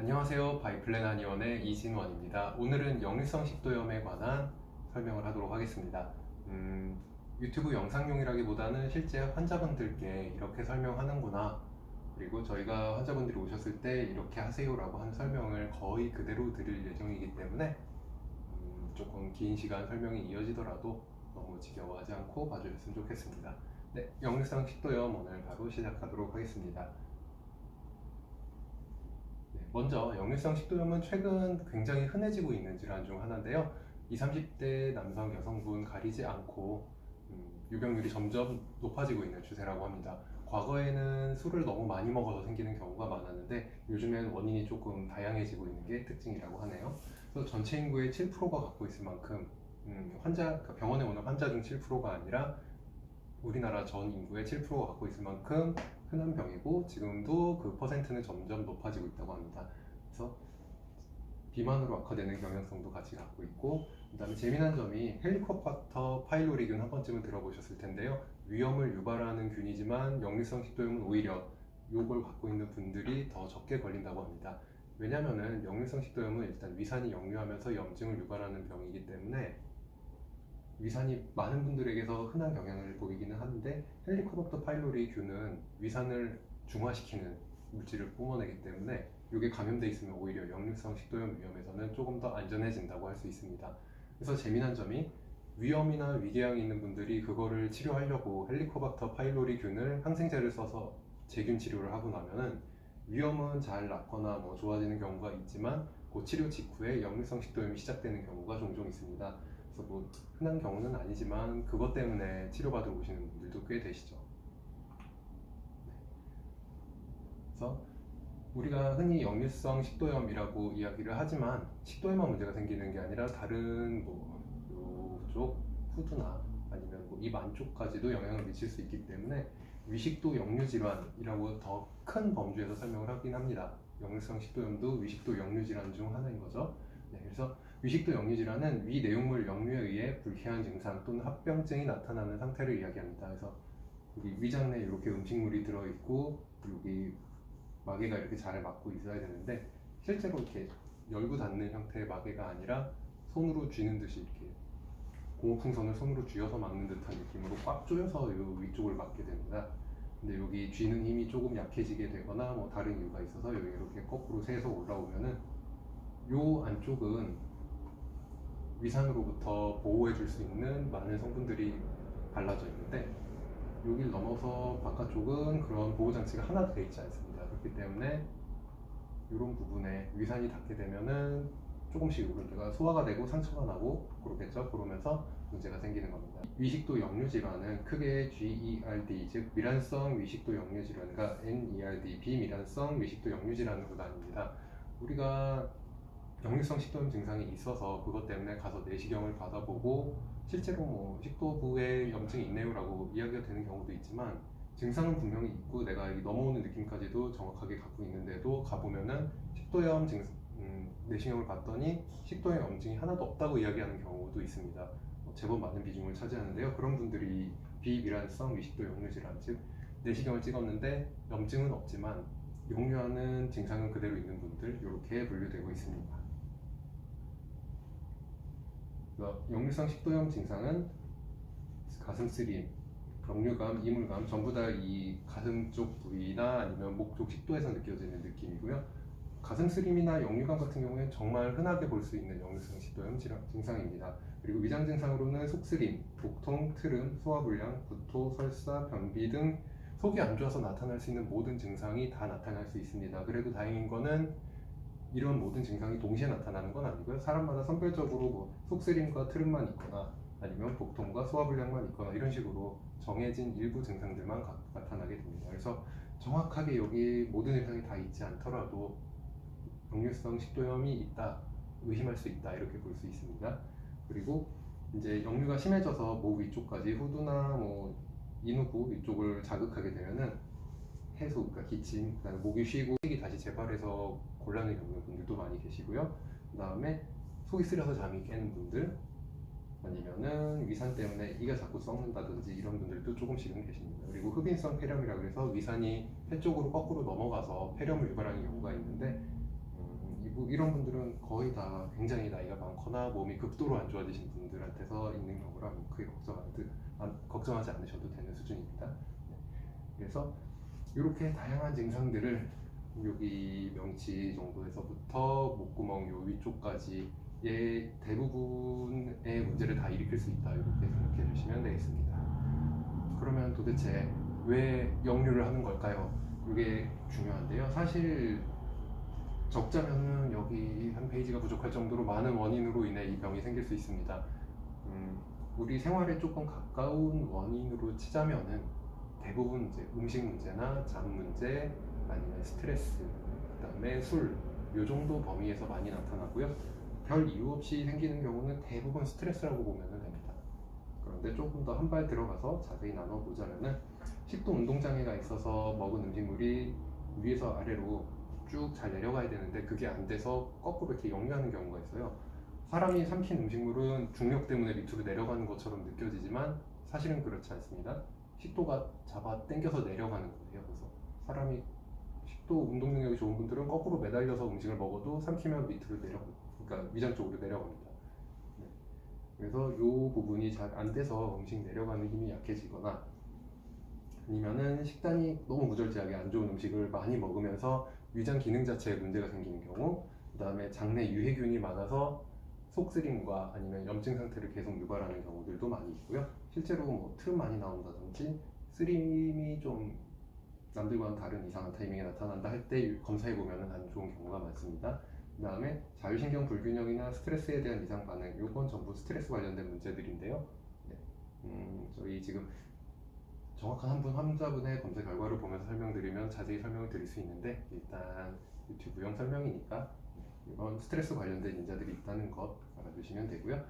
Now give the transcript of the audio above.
안녕하세요. 바이플랜 한의원의 이진원입니다. 오늘은 역류성 식도염에 관한 설명을 하도록 하겠습니다. 유튜브 영상용이라기보다는 실제 환자분들께 이렇게 설명하는구나, 그리고 저희가 환자분들이 오셨을 때 이렇게 하세요라고 하는 설명을 거의 그대로 드릴 예정이기 때문에 조금 긴 시간 설명이 이어지더라도 너무 지겨워하지 않고 봐주셨으면 좋겠습니다. 네, 역류성 식도염 오늘 바로 시작하도록 하겠습니다. 먼저 역류성 식도염은 최근 굉장히 흔해지고 있는 질환 중 하나인데요. 20, 30대 남성, 여성분 가리지 않고 유병률이 점점 높아지고 있는 추세라고 합니다. 과거에는 술을 너무 많이 먹어서 생기는 경우가 많았는데 요즘엔 원인이 조금 다양해지고 있는 게 특징이라고 하네요. 그래서 전체 인구의 7%가 갖고 있을 만큼 그러니까 병원에 오는 환자 중 7%가 아니라 우리나라 전 인구의 7%가 갖고 있을 만큼 흔한 병이고, 지금도 그 퍼센트는 점점 높아지고 있다고 합니다. 그래서 비만으로 악화되는 경향성도 같이 갖고 있고, 그 다음에 재미난 점이 헬리코박터 파일로리균 한 번쯤은 들어보셨을 텐데요. 위염을 유발하는 균이지만 역류성 식도염은 오히려 이걸 갖고 있는 분들이 더 적게 걸린다고 합니다. 왜냐면은 역류성 식도염은 일단 위산이 역류하면서 염증을 유발하는 병이기 때문에 위산이 많은 분들에게서 흔한 경향을 보이기는 하는데, 헬리코박터 파일로리 균은 위산을 중화시키는 물질을 뿜어내기 때문에 이게 감염돼 있으면 오히려 역류성 식도염 위험에서는 조금 더 안전해진다고 할 수 있습니다. 그래서 재미난 점이 위염이나 위궤양이 있는 분들이 그거를 치료하려고 헬리코박터 파일로리 균을 항생제를 써서 제균 치료를 하고 나면은 위염은 잘 낫거나 좋아지는 경우가 있지만 그 치료 직후에 역류성 식도염이 시작되는 경우가 종종 있습니다. 그래서 흔한 경우는 아니지만 그것 때문에 치료받으러 오시는 분들도 꽤 되시죠. 그래서 우리가 흔히 역류성 식도염이라고 이야기를 하지만 식도염만 문제가 생기는 게 아니라 다른 이쪽 후두나 아니면 입 안쪽까지도 영향을 미칠 수 있기 때문에 위식도 역류 질환이라고 더 큰 범주에서 설명을 하긴 합니다. 역류성 식도염도 위식도 역류 질환 중 하나인 거죠. 그래서 위식도 역류 질환은 위 내용물 역류에 의해 불쾌한 증상 또는 합병증이 나타나는 상태를 이야기합니다. 그래서 여기 위장 내에 이렇게 음식물이 들어있고 여기 마개가 이렇게 잘 막고 있어야 되는데, 실제로 이렇게 열고 닫는 형태의 마개가 아니라 손으로 쥐는 듯이 이렇게 공호풍선을 손으로 쥐어서 막는 듯한 느낌으로 꽉 조여서 이 위쪽을 막게 됩니다. 근데 여기 쥐는 힘이 조금 약해지게 되거나 다른 이유가 있어서 여기 이렇게 거꾸로 새서 올라오면은 요 안쪽은 위산으로부터 보호해 줄 수 있는 많은 성분들이 발라져 있는데, 여기를 넘어서 바깥쪽은 그런 보호장치가 하나도 되어 있지 않습니다. 그렇기 때문에 이런 부분에 위산이 닿게 되면은 조금씩 이런 데가 소화가 되고 상처가 나고 그렇겠죠. 그러면서 문제가 생기는 겁니다. 위식도 역류 질환은 크게 GERD, 즉 미란성 위식도 역류 질환과 NERD, 비미란성 위식도 역류 질환으로 나뉩니다. 우리가 역류성 식도염 증상이 있어서 그것 때문에 가서 내시경을 받아보고 실제로 식도부에 염증이 있네요라고 이야기가 되는 경우도 있지만, 증상은 분명히 있고 내가 넘어오는 느낌까지도 정확하게 갖고 있는데도 가보면은 식도염 내시경을 봤더니 식도에 염증이 하나도 없다고 이야기하는 경우도 있습니다. 제법 많은 비중을 차지하는데요. 그런 분들이 비미란성 위식도 역류 질환, 즉 내시경을 찍었는데 염증은 없지만 역류하는 증상은 그대로 있는 분들, 이렇게 분류되고 있습니다. 역류성 식도염 증상은 가슴 쓰림, 역류감, 이물감 전부 다 이 가슴 쪽 부위나 아니면 목 쪽 식도에서 느껴지는 느낌이고요. 가슴 쓰림이나 역류감 같은 경우에 정말 흔하게 볼 수 있는 역류성 식도염 증상입니다. 그리고 위장 증상으로는 속쓰림, 복통, 트름, 소화불량, 구토, 설사, 변비 등 속이 안 좋아서 나타날 수 있는 모든 증상이 다 나타날 수 있습니다. 그래도 다행인 거는 이런 모든 증상이 동시에 나타나는 건 아니고요. 사람마다 선별적으로 속쓰림과 트름만 있거나 아니면 복통과 소화불량만 있거나 이런 식으로 정해진 일부 증상들만 나타나게 됩니다. 그래서 정확하게 여기 모든 증상이 다 있지 않더라도 역류성 식도염이 있다, 의심할 수 있다, 이렇게 볼 수 있습니다. 그리고 이제 역류가 심해져서 목 위쪽까지 후두나 인후부 이쪽을 자극하게 되면은 해소, 그러니까 기침, 그다음에 목이 쉬고 속이 다시 재발해서 곤란을 겪는 분들도 많이 계시고요. 그 다음에 속이 쓰려서 잠이 깨는 분들, 아니면은 위산 때문에 이가 자꾸 썩는다든지 이런 분들도 조금씩은 계십니다. 그리고 흡인성 폐렴이라고 해서 위산이 폐 쪽으로 거꾸로 넘어가서 폐렴을 유발하는 경우가 있는데, 이런 분들은 거의 다 굉장히 나이가 많거나 몸이 극도로 안 좋아지신 분들한테서 있는 경우라 크게 걱정하지 않으셔도 되는 수준입니다. 네. 그래서 이렇게 다양한 증상들을 여기 명치 정도에서부터 목구멍 요 위쪽까지의 대부분의 문제를 다 일으킬 수 있다, 이렇게 생각해 주시면 되겠습니다. 그러면 도대체 왜 역류를 하는 걸까요? 이게 중요한데요. 사실 적자면은 여기 한 페이지가 부족할 정도로 많은 원인으로 인해 이 병이 생길 수 있습니다. 우리 생활에 조금 가까운 원인으로 치자면은 대부분 이제 음식 문제나 잠 문제, 아니면 스트레스, 그다음에 술, 요 정도 범위에서 많이 나타나고요. 별 이유 없이 생기는 경우는 대부분 스트레스라고 보면 됩니다. 그런데 조금 더 한 발 들어가서 자세히 나눠보자면은 식도 운동장애가 있어서 먹은 음식물이 위에서 아래로 쭉 잘 내려가야 되는데 그게 안 돼서 거꾸로 이렇게 역류하는 경우가 있어요. 사람이 삼킨 음식물은 중력 때문에 밑으로 내려가는 것처럼 느껴지지만 사실은 그렇지 않습니다. 식도가 잡아 당겨서 내려가는 거예요. 그래서 사람이 식도 운동 능력이 좋은 분들은 거꾸로 매달려서 음식을 먹어도 삼키면 밑으로 그러니까 위장 쪽으로 내려갑니다. 네. 그래서 이 부분이 잘 안 돼서 음식 내려가는 힘이 약해지거나, 아니면은 식단이 너무 무절제하게 안 좋은 음식을 많이 먹으면서 위장 기능 자체에 문제가 생기는 경우, 그 다음에 장내 유해균이 많아서 속쓰림과 아니면 염증 상태를 계속 유발하는 경우들도 많이 있고요. 실제로 뭐 틈 많이 나온다든지 쓰림이 좀 남들과는 다른 이상한 타이밍에 나타난다 할 때 검사해 보면 안 좋은 경우가 많습니다. 그 다음에 자율신경 불균형이나 스트레스에 대한 이상 반응, 이건 전부 스트레스 관련된 문제들인데요. 네. 저희 지금 정확한 한 분 환자분의 검사 결과를 보면서 설명드리면 자세히 설명을 드릴 수 있는데, 일단 유튜브용 설명이니까 이건 스트레스 관련된 인자들이 있다는 것 알아두시면 되고요.